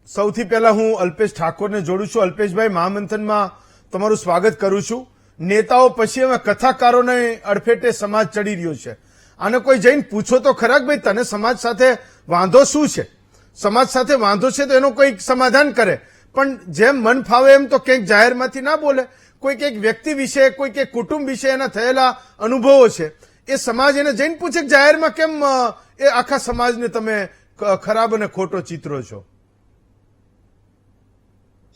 સૌથી પહેલા હું અલ્પેશ ઠાકોરને જોડું છું. અલ્પેશભાઈ, મહામંથનમાં તમારું સ્વાગત કરું છું. નેતાઓ પછી હવે કથાકારોને અડફેટે સમાજ ચડી રહ્યો છે. આને કોઈ જઈને પૂછો તો ખરા કે ભાઈ તને સમાજ સાથે વાંધો શું છે? સમાજ સાથે વાંધો છે તો એનો કોઈક સમાધાન કરે, પણ જેમ મન ફાવે એમ તો કંઈક જાહેરમાંથી ના બોલે. કોઈક એક વ્યક્તિ વિશે, કોઈક એક કુટુંબ વિશે એના થયેલા અનુભવો છે એ સમાજ એને જઈને પૂછે કે જાહેરમાં કેમ એ આખા સમાજને તમે ખરાબ અને ખોટો ચિત્રો છો?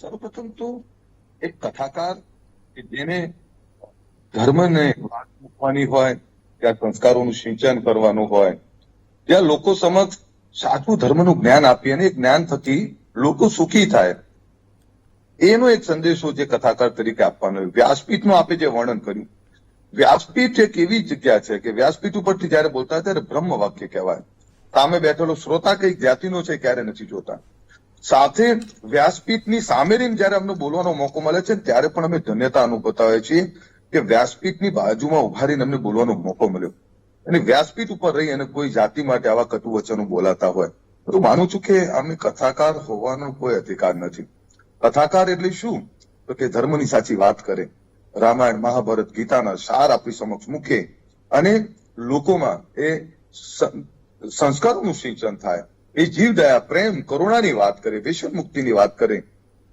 સર્વપ્રથમ તો એક કથાકાર કે જેને ધર્મને વાત મૂકવાની હોય, ત્યાં સંસ્કારોનું સિંચન કરવાનું હોય, ત્યાં લોકો સમક્ષ સાચું ધર્મનું જ્ઞાન આપી અને એ જ્ઞાન થકી લોકો સુખી થાય, એનો એક સંદેશો જે કથાકાર તરીકે આપવાનો. વ્યાસપીઠનું આપે જે વર્ણન કર્યું, વ્યાસપીઠ એક એવી જગ્યા છે કે વ્યાસપીઠ ઉપરથી જયારે બોલતા ત્યારે બ્રહ્મ વાક્ય કહેવાય. સામે બેઠેલો શ્રોતા કઈ જાતિનો છે ક્યારે નથી જોતા. સાથે વ્યાસપીઠની સામે રહીને જયારે અમને બોલવાનો મોકો મળે છે ત્યારે પણ અમે ધન્યતા અનુભવતા હોઈએ છીએ કે વ્યાસપીઠની બાજુમાં ઉભા રહીને અમને બોલવાનો મોકો મળ્યો. અને વ્યાસપીઠ ઉપર રહી અને કોઈ જાતિ માટે આવા કટુ વચનો બોલાતા હોય તો માનું છું કે અમે કથાકાર હોવાનો કોઈ અધિકાર નથી. કથાકાર એટલે શું? તો કે ધર્મની સાચી વાત કરે, રામાયણ મહાભારત ગીતાના સાર આપણી સમક્ષ મૂકે અને લોકોમાં એ સંસ્કારોનું સિંચન થાય, એ જીવદયા, પ્રેમ, કરુણાની વાત કરે, વિશ્વ મુક્તિની વાત કરે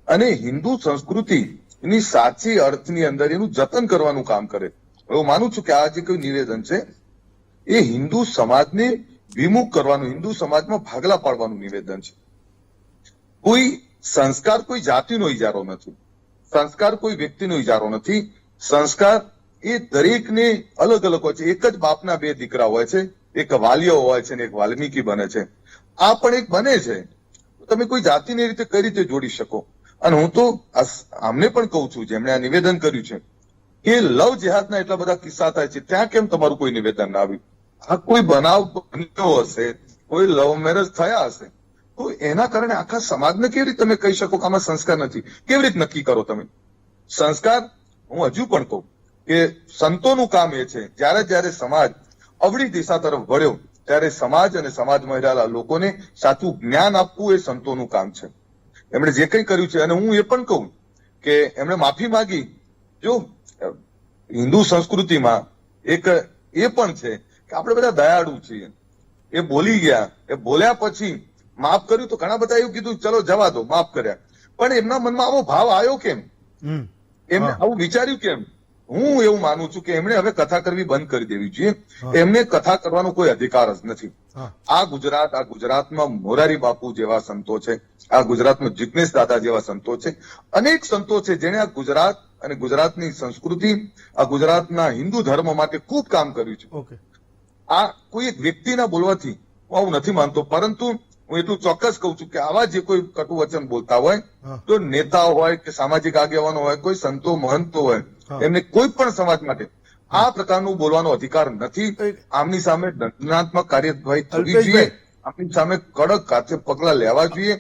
અને હિન્દુ સંસ્કૃતિની સાચી અર્થની અંદર એનું જતન કરવાનું કામ કરે. હું માનું છું કે આ જે કોઈ નિવેદન છે એ હિન્દુ સમાજને વિમુખ કરવાનું, હિન્દુ સમાજમાં ભાગલા પાડવાનું નિવેદન છે. કોઈ સંસ્કાર કોઈ જાતિનો ઇજારો નથી, સંસ્કાર કોઈ વ્યક્તિનો ઇજારો નથી. સંસ્કાર એ દરેકને અલગ અલગ હોય છે. એક જ બાપના બે દીકરા હોય છે, એક વાલિયો હોય છે ને એક વાલ્મીકી બને છે. આ પણ એક બને છે. તમે કોઈ જાતિની રીતે કઈ રીતે જોડી શકો? અને હું તો આમને પણ કહું છું, જેમણે આ નિવેદન કર્યું છે કે લવ જેહાદના એટલા બધા કિસ્સા થાય છે, ત્યાં કેમ તમારું કોઈ નિવેદન ના આવ્યું? આ કોઈ બનાવ બન્યો હશે, કોઈ લવ મેરેજ થયા હશે, તો એના કારણે આખા સમાજને કેવી રીતે તમે કહી શકો કે આમાં સંસ્કાર નથી? કેવી રીતે નક્કી કરો તમે સંસ્કાર? હું હજુ પણ કહું કે સંતોનું કામ એ છે, જ્યારે જ્યારે સમાજ અવળી દિશા તરફ વળ્યો ત્યારે સમાજ અને સમાજમાં રહેલા લોકોને સાચું જ્ઞાન આપવું એ સંતોનું કામ છે. એમણે જે કંઈ કર્યું છે, અને હું એ પણ કહું કે એમણે માફી માંગી. જો હિન્દુ સંસ્કૃતિમાં એક એ પણ છે કે આપણે બધા દયાળુ છીએ. એ બોલી ગયા, એ બોલ્યા પછી માફ કર્યું તો ઘણા બધા એવું કીધું ચલો જવા દો, માફ કર્યા, પણ એમના મનમાં આવો ભાવ આવ્યો કેમ? એમને આવું વિચાર્યું કેમ? હું એવું માનું છું કે એમણે હવે કથા કરવી બંધ કરી દેવી જોઈએ. એમને કથા કરવાનો કોઈ અધિકાર જ નથી. આ ગુજરાતમાં મોરારી બાપુ જેવા સંતો છે, આ ગુજરાતમાં જિગ્નેશ દાદા જેવા સંતો છે, અનેક સંતો છે જેને આ ગુજરાત અને ગુજરાતની સંસ્કૃતિ, આ ગુજરાતના હિન્દુ ધર્મ માટે ખૂબ કામ કર્યું છે. આ કોઈ એક વ્યક્તિના બોલવાથી હું આવું નથી માનતો, પરંતુ હું એટલું ચોક્કસ કહું છું કે આવા જે કોઈ કટુ વચન બોલતા હોય તો નેતાઓ હોય કે સામાજિક આગેવાનો હોય, કોઈ સંતો મહંતો હોય, એમને કોઈ પણ સમાજ માટે આ પ્રકારનું બોલવાનો અધિકાર નથી. આમની સામે દંડાત્મક કાર્યવાહી થવી જોઈએ, આમની સામે કડક હાથે પગલા લેવા જોઈએ.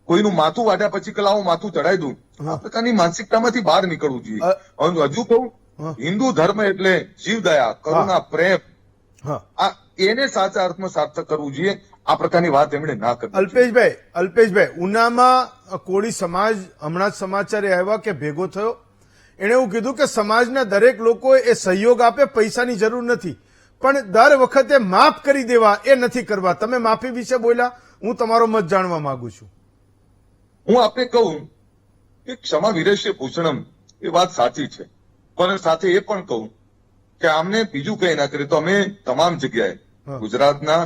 કોઈનું માથું વાઢ્યા પછી કે લાવો માથું ચડાવી દઉં, આ પ્રકારની માનસિકતામાંથી બહાર નીકળવું જોઈએ. હજુ કહું, હિન્દુ ધર્મ એટલે જીવદયા, કરુણા, પ્રેમ, આ એને સાચા અર્થમાં સાર્થક કરવું જોઈએ. આ પ્રકારની વાત એમણે ના કરી. અલ્પેશભાઈ, ઉનામાં કોળી સમાજ હમણાં જ સમાચારે આવ્યા કે ભેગો થયો. એણે એવું કીધું કે સમાજના દરેક લોકો એ સહયોગ આપે, પૈસાની જરૂર નથી, પણ દર વખતે માફ કરી દેવા એ નથી કરવા. તમે માફી વિશે બોલ્યા, હું તમારો મત જાણવા માંગુ છું. હું આપને કહું કે ક્ષમા વિરેશ્ય ભૂષણમ, એ વાત સાચી છે, પણ સાથે એ પણ કહું કે આમને બીજું કઈ ના કરે તો અમે તમામ જગ્યાએ ગુજરાતના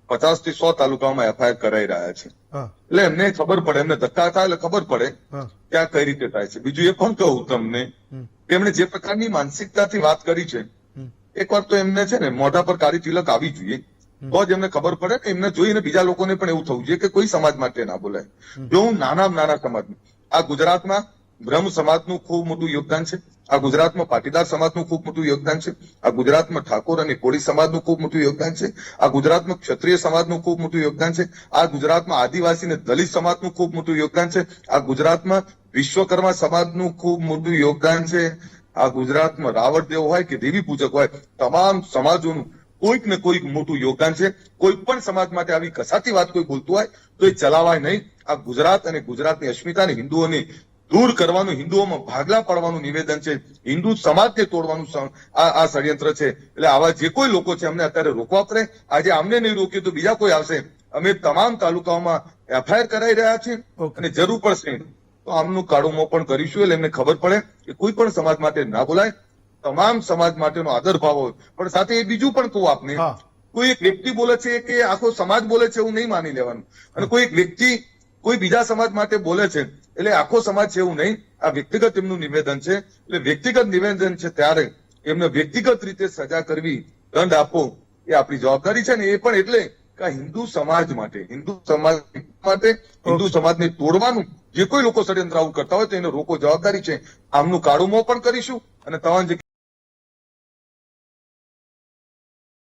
50 થી 100 તાલુકામાં એફઆઈઆર કરાઈ રહ્યા છે. એટલે એમને ખબર પડે, એમને ધક્કા થાય એટલે ખબર પડે કે આ કઈ રીતે થાય છે. બીજું એ પણ કહું તમને કે એમણે જે પ્રકારની માનસિકતાથી વાત કરી છે, એક વાર તો એમને છે ને મોઢા પર કાળી તિલક આવી જોઈએ, તો જ એમને ખબર પડે કે એમને જોઈને બીજા લોકોને પણ એવું થવું જોઈએ કે કોઈ સમાજ માટે ના બોલાય. જો હું નાના સમાજનું, આ ગુજરાતમાં બ્રહ્મ સમાજનું ખૂબ મોટું યોગદાન છે, આ ગુજરાતમાં પાટીદાર સમાજનું ખૂબ મોટું યોગદાન છે, આ ગુજરાતમાં ઠાકોર અને કોળી સમાજનું ખૂબ મોટું યોગદાન છે, આ ગુજરાતમાં ક્ષત્રિય સમાજનું ખૂબ મોટું યોગદાન છે, આ ગુજરાતમાં આદિવાસી અને દલિત સમાજનું ખૂબ મોટું યોગદાન છે, આ ગુજરાતમાં વિશ્વકર્મા સમાજનું ખૂબ મોટું યોગદાન છે, આ ગુજરાતમાં રાવણ દેવ હોય કે દેવી પૂજક હોય, તમામ સમાજોનું કોઈક ને કોઈક મોટું યોગદાન છે. કોઈ પણ સમાજ માટે આવી કસાતી વાત કોઈ બોલતું હોય તો એ ચલાવાય નહીં. આ ગુજરાત અને ગુજરાતની અસ્મિતાને હિન્દુઓની દૂર કરવાનું, હિન્દુઓમાં ભાગલા પાડવાનું નિવેદન છે. હિન્દુ સમાજને તોડવાનું આ ષડયંત્ર છે. એટલે આવા જે કોઈ લોકો છે અમને અત્યારે રોકવા પડે. આજે અમને નહીં રોકીએ તો બીજા કોઈ આવશે. અમે તમામ તાલુકાઓમાં એફઆઈઆર કરાઈ રહ્યા છીએ અને જરૂર પડશે તો આમનું કાળું મોં પણ કરીશું. એટલે એમને ખબર પડે કે કોઈ પણ સમાજ માટે ના બોલાય. તમામ સમાજ માટેનો આદર ભાવ હોય. પણ સાથે એ બીજું પણ કહું આપને, હા. કોઈ એક વ્યક્તિ બોલે છે કે આખો સમાજ બોલે છે એવું નહીં માની લેવાનું. અને કોઈ એક વ્યક્તિ કોઈ બીજા સમાજ માટે બોલે છે એટલે આખો સમાજ છે એવું નહીં. આ વ્યક્તિગત એમનું નિવેદન છે. એટલે વ્યક્તિગત નિવેદન છે ત્યારે એમને વ્યક્તિગત રીતે સજા કરવી, દંડ આપવો એ આપણી જવાબદારી છે. ને એ પણ એટલે કે આ હિન્દુ સમાજ માટે, હિન્દુ સમાજને તોડવાનું જે કોઈ લોકો ષડયંત્ર આવું કરતા હોય તો એને રોકો જવાબદારી છે. આમનું કાળું મોં પણ કરીશું અને તમામ જગ્યાએ